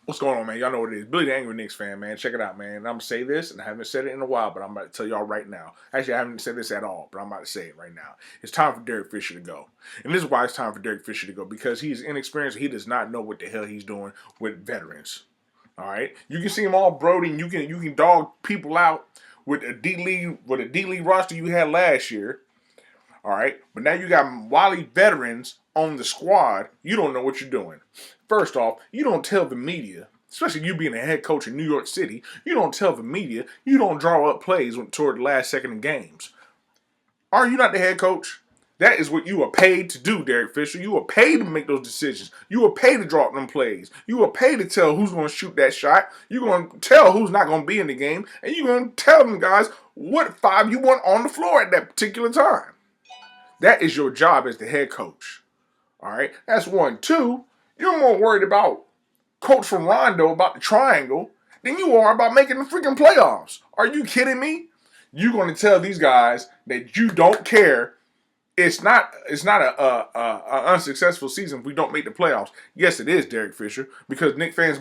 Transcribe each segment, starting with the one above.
What's going on, man? Y'all know what it is. Billy the Angry Knicks fan, man. Check it out, man. I'm going to say this, and I haven't said it in a while, but I'm about to tell y'all right now. Actually, I haven't said this at all, but I'm about to say it right now. It's time for Derek Fisher to go. And this is why it's time for Derek Fisher to go, because he's inexperienced. He does not know what the hell he's doing with veterans. All right? You can see him all Brody, and you can dog people out with a D-League roster you had last year. All right, but now you got wily veterans on the squad. You don't know what you're doing. First off, you don't tell the media, especially you being a head coach in New York City. You don't tell the media. You don't draw up plays toward the last second in games. Are you not the head coach? That is what you are paid to do, Derek Fisher. You are paid to make those decisions. You are paid to draw up them plays. You are paid to tell who's going to shoot that shot. You're going to tell who's not going to be in the game, and you're going to tell them guys what five you want on the floor at that particular time. That is your job as the head coach. All right? That's one. Two, you're more worried about Coach from Rondo, about the triangle, than you are about making the freaking playoffs. Are you kidding me? You're going to tell these guys that you don't care. It's not a unsuccessful season if we don't make the playoffs. Yes, it is, Derek Fisher, because Knicks fans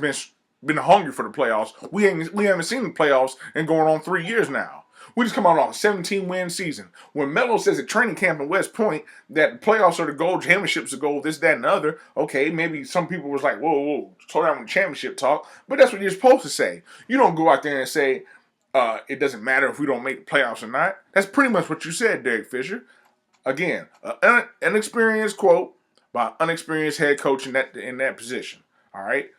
been hungry for the playoffs. We haven't seen the playoffs in going on 3 years now. We just come out on a 17-win season. When Melo says at training camp in West Point that the playoffs are the goal, championships the goal, this, that, and the other, okay, maybe some people was like, whoa, slow down with championship talk. But that's what you're supposed to say. You don't go out there and say it doesn't matter if we don't make the playoffs or not. That's pretty much what you said, Derek Fisher. Again, an inexperienced quote by an unexperienced head coach in that position. All right?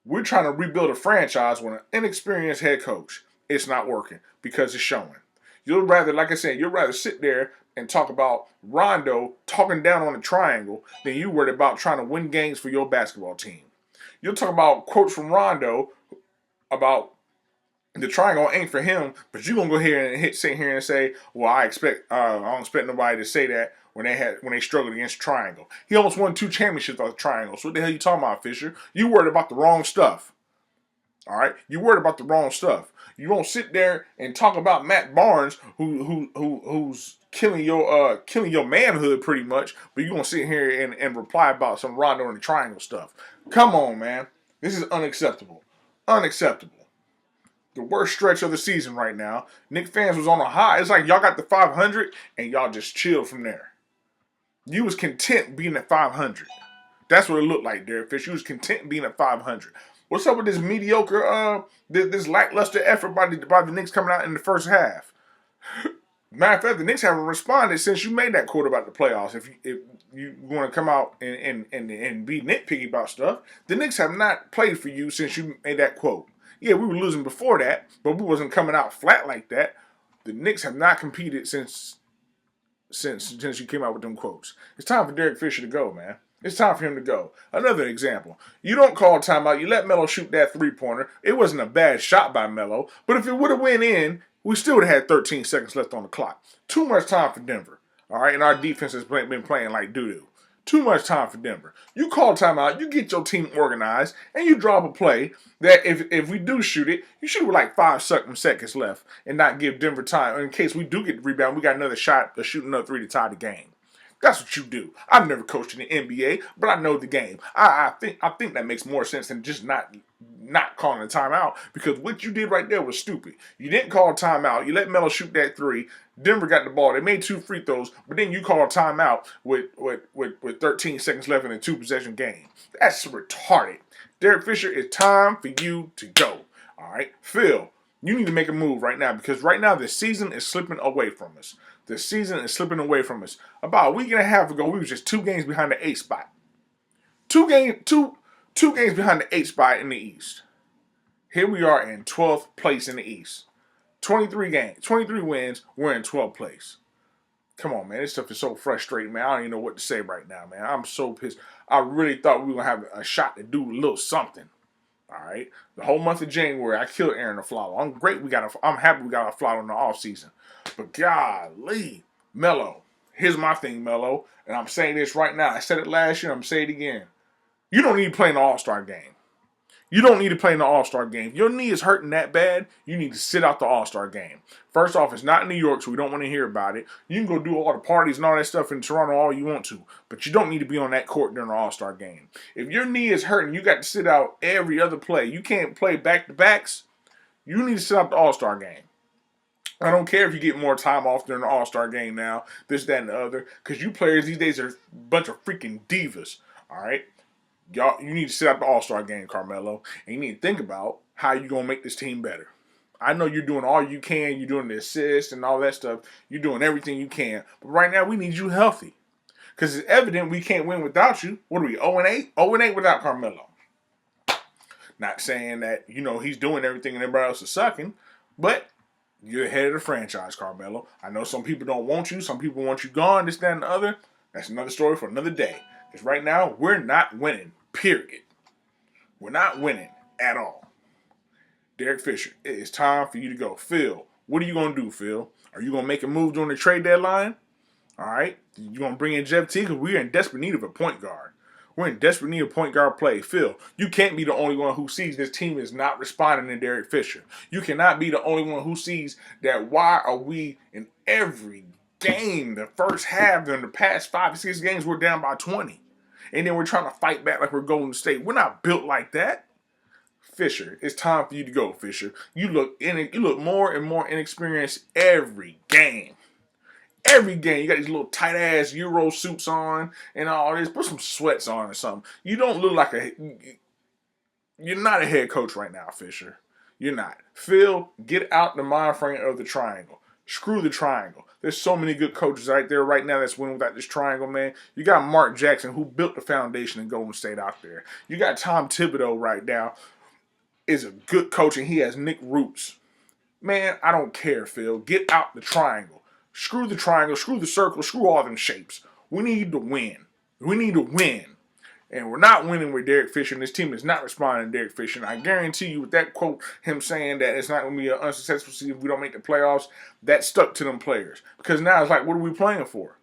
We're trying to rebuild a franchise with an inexperienced head coach. It's not working because it's showing. You'd rather, like I said, you'd rather sit there and talk about Rondo talking down on the triangle than you worried about trying to win games for your basketball team. You'll talk about quotes from Rondo about the triangle ain't for him, but you're gonna go here and sit here and say, well, I don't expect nobody to say that when they struggled against triangle. He almost won 2 championships off the triangle. So what the hell you talking about, Fisher? You worried about the wrong stuff. All right, you worried about the wrong stuff. You won't sit there and talk about Matt Barnes, who's killing your manhood pretty much, but you're gonna sit here and reply about some Rondo and the triangle stuff. Come on, man, this is unacceptable. Unacceptable. The worst stretch of the season right now. Knicks fans was on a high. It's like y'all got the 500 and y'all just chilled from there. You was content being at 500. That's what it looked like, Derek Fisher. You was content being at 500. What's up with this mediocre, this lackluster effort by the Knicks coming out in the first half? Matter of fact, the Knicks haven't responded since you made that quote about the playoffs. If you want to come out and be nitpicky about stuff, the Knicks have not played for you since you made that quote. Yeah, we were losing before that, but we wasn't coming out flat like that. The Knicks have not competed since you came out with them quotes. It's time for Derek Fisher to go, man. It's time for him to go. Another example. You don't call timeout. You let Melo shoot that three-pointer. It wasn't a bad shot by Melo, but if it would have went in, we still would have had 13 seconds left on the clock. Too much time for Denver. All right, and our defense has been playing like doo-doo. Too much time for Denver. You call timeout, you get your team organized, and you drop a play that if we do shoot it, you shoot with like 5 seconds left and not give Denver time. In case we do get the rebound, we got another shot to shoot another 3 to tie the game. That's what you do. I've never coached in the NBA, but I know the game. I think that makes more sense than just not calling a timeout, because what you did right there was stupid. You didn't call a timeout. You let Melo shoot that 3. Denver got the ball. They made 2 free throws, but then you call a timeout with 13 seconds left in a 2-possession game. That's retarded. Derek Fisher, it's time for you to go. All right, Phil, you need to make a move right now, because right now the season is slipping away from us. The season is slipping away from us. About a week and a half ago, we were just 2 games behind the 8th spot. Two games behind the 8th spot in the East. Here we are in 12th place in the East. 23 wins, we're in 12th place. Come on, man. This stuff is so frustrating, man. I don't even know what to say right now, man. I'm so pissed. I really thought we were going to have a shot to do a little something. All right? The whole month of January, I killed Aaron Aflalo. I'm happy we got Aflalo in the offseason. But golly, Melo. Here's my thing, Melo. And I'm saying this right now. I said it last year. I'm saying it again. You don't need to play in the All-Star game. You don't need to play in the All-Star game. If your knee is hurting that bad, you need to sit out the All-Star game. First off, it's not in New York, so we don't want to hear about it. You can go do all the parties and all that stuff in Toronto all you want to, but you don't need to be on that court during the All-Star game. If your knee is hurting, you got to sit out every other play. You can't play back-to-backs. You need to sit out the All-Star game. I don't care if you get more time off during the All-Star game now, this, that, and the other, because you players these days are a bunch of freaking divas, all right? Y'all, you need to sit out the All-Star game, Carmelo, and you need to think about how you're going to make this team better. I know you're doing all you can. You're doing the assists and all that stuff. You're doing everything you can. But right now, we need you healthy. Because it's evident we can't win without you. What are we, 0-8? 0-8 without Carmelo. Not saying that, he's doing everything and everybody else is sucking, but you're ahead of the franchise, Carmelo. I know some people don't want you. Some people want you gone, this, that, and the other. That's another story for another day. Because right now, we're not winning, period. We're not winning at all. Derek Fisher, it is time for you to go. Phil, what are you going to do, Phil? Are you going to make a move during the trade deadline? All right. You going to bring in Jeff T? Because we're in desperate need of a point guard. We're in desperate need of point guard play. Phil, you can't be the only one who sees this team is not responding to Derek Fisher. You cannot be the only one who sees that why are we in every game, the first half, during the past 5 or 6 games, we're down by 20. And then we're trying to fight back like we're Golden State. We're not built like that. Fisher, it's time for you to go, Fisher. You look more and more inexperienced every game. Every game, you got these little tight ass Euro suits on and all this. Put some sweats on or something. You don't look like you're not a head coach right now, Fisher. You're not. Phil, get out the mind frame of the triangle. Screw the triangle. There's so many good coaches right there right now that's winning without this triangle, man. You got Mark Jackson, who built the foundation in Golden State out there. You got Tom Thibodeau right now, is a good coach, and he has Nick Roots. Man, I don't care, Phil. Get out the triangle. Screw the triangle, screw the circle, screw all them shapes. We need to win. We need to win. And we're not winning with Derek Fisher, and this team is not responding to Derek Fisher. And I guarantee you with that quote, him saying that it's not going to be an unsuccessful season if we don't make the playoffs, that stuck to them players. Because now it's like, what are we playing for?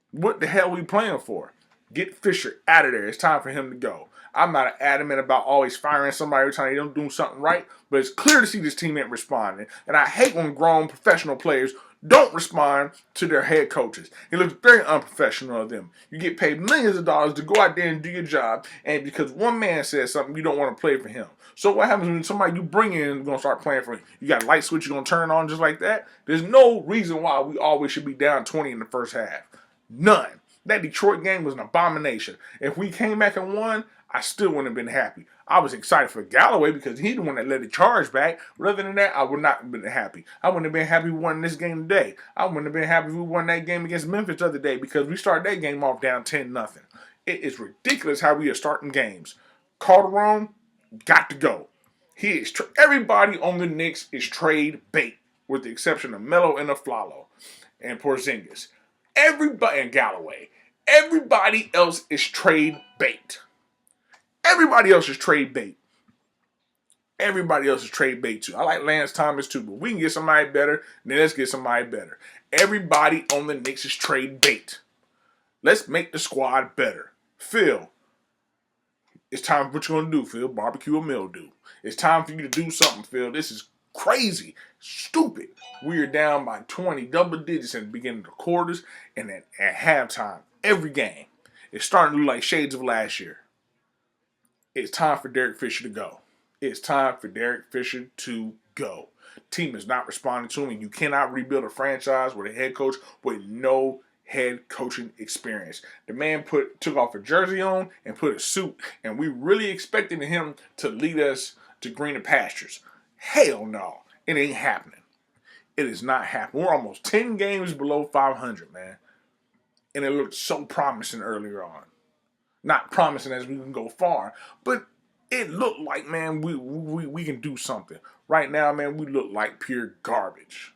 What the hell are we playing for? Get Fisher out of there. It's time for him to go. I'm not adamant about always firing somebody every time they don't do something right, but it's clear to see this team ain't responding. And I hate when grown professional players don't respond to their head coaches. It looks very unprofessional of them. You get paid millions of dollars to go out there and do your job, and because one man says something, you don't want to play for him. So what happens when somebody you bring in is going to start playing for you? You got a light switch you're going to turn on just like that? There's no reason why we always should be down 20 in the first half. None. That Detroit game was an abomination. If we came back and won, I still wouldn't have been happy. I was excited for Galloway because he's the one that led the charge back. But other than that, I would not have been happy. I wouldn't have been happy we won this game today. I wouldn't have been happy if we won that game against Memphis the other day because we started that game off down 10-0. It is ridiculous how we are starting games. Calderon got to go. He is everybody on the Knicks is trade bait, with the exception of Melo and Aflalo and Porzingis. Everybody in Galloway. Everybody else is trade bait. Everybody else is trade bait. Everybody else is trade bait too. I like Lance Thomas too, but we can get somebody better, then let's get somebody better. Everybody on the Knicks is trade bait. Let's make the squad better. Phil, it's time for what you're going to do, Phil. Barbecue or mildew. It's time for you to do something, Phil. This is crazy. Stupid. We are down by 20 double digits in the beginning of the quarters and at halftime. Every game. It's starting to look like shades of last year. It's time for Derek Fisher to go. It's time for Derek Fisher to go. Team is not responding to him, and you cannot rebuild a franchise with a head coach with no head coaching experience. The man took off a jersey on and put a suit, and we really expected him to lead us to greener pastures. Hell no. It ain't happening. It is not happening. We're almost 10 games below 500, man. And it looked so promising earlier on. Not promising as we can go far, but it looked like, man, we can do something. Right now, man, we look like pure garbage.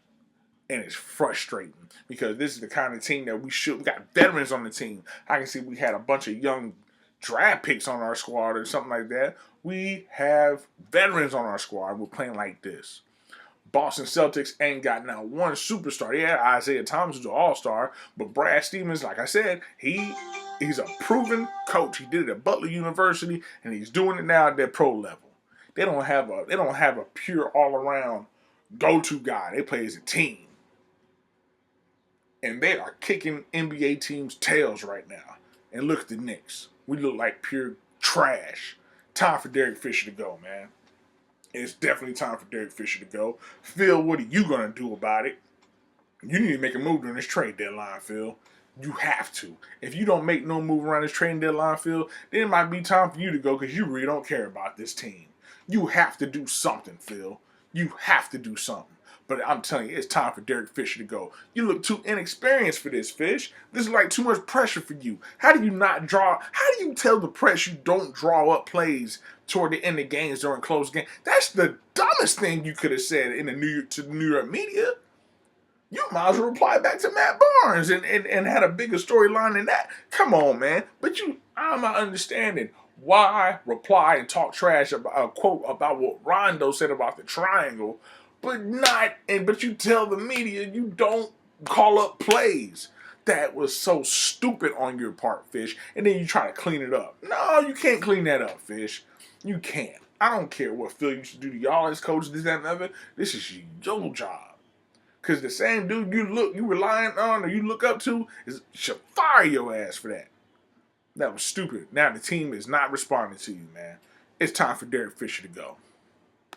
And it's frustrating because this is the kind of team that we got veterans on the team. I can see we had a bunch of young draft picks on our squad or something like that. We have veterans on our squad. We're playing like this. Boston Celtics ain't got now one superstar. Yeah, Isaiah Thomas is an all-star, but Brad Stevens, like I said, he's a proven coach. He did it at Butler University, and he's doing it now at their pro level. They don't have a pure all around go to guy. They play as a team, and they are kicking NBA teams' tails right now. And look at the Knicks. We look like pure trash. Time for Derek Fisher to go, man. It's definitely time for Derek Fisher to go. Phil, what are you gonna do about it? You need to make a move during this trade deadline, Phil. You have to. If you don't make no move around this trading deadline, Phil, then it might be time for you to go because you really don't care about this team. You have to do something, Phil. You have to do something. But I'm telling you, it's time for Derek Fisher to go. You look too inexperienced for this, Fish. This is like too much pressure for you. How do you not draw? How do you tell the press you don't draw up plays toward the end of games during close games? That's the dumbest thing you could have said in to the New York media. You might as well reply back to Matt Barnes and had a bigger storyline than that. Come on, man. But I'm not understanding why reply and talk trash about a quote about what Rondo said about the triangle, but you tell the media you don't call up plays. That was so stupid on your part, Fish. And then you try to clean it up. No, you can't clean that up, Fish. You can't. I don't care what Phil used to do to y'all as coaches, this, that, and the other. This is your job. Because the same dude you relying on or you look up to should fire your ass for that. That was stupid. Now the team is not responding to you, man. It's time for Derek Fisher to go.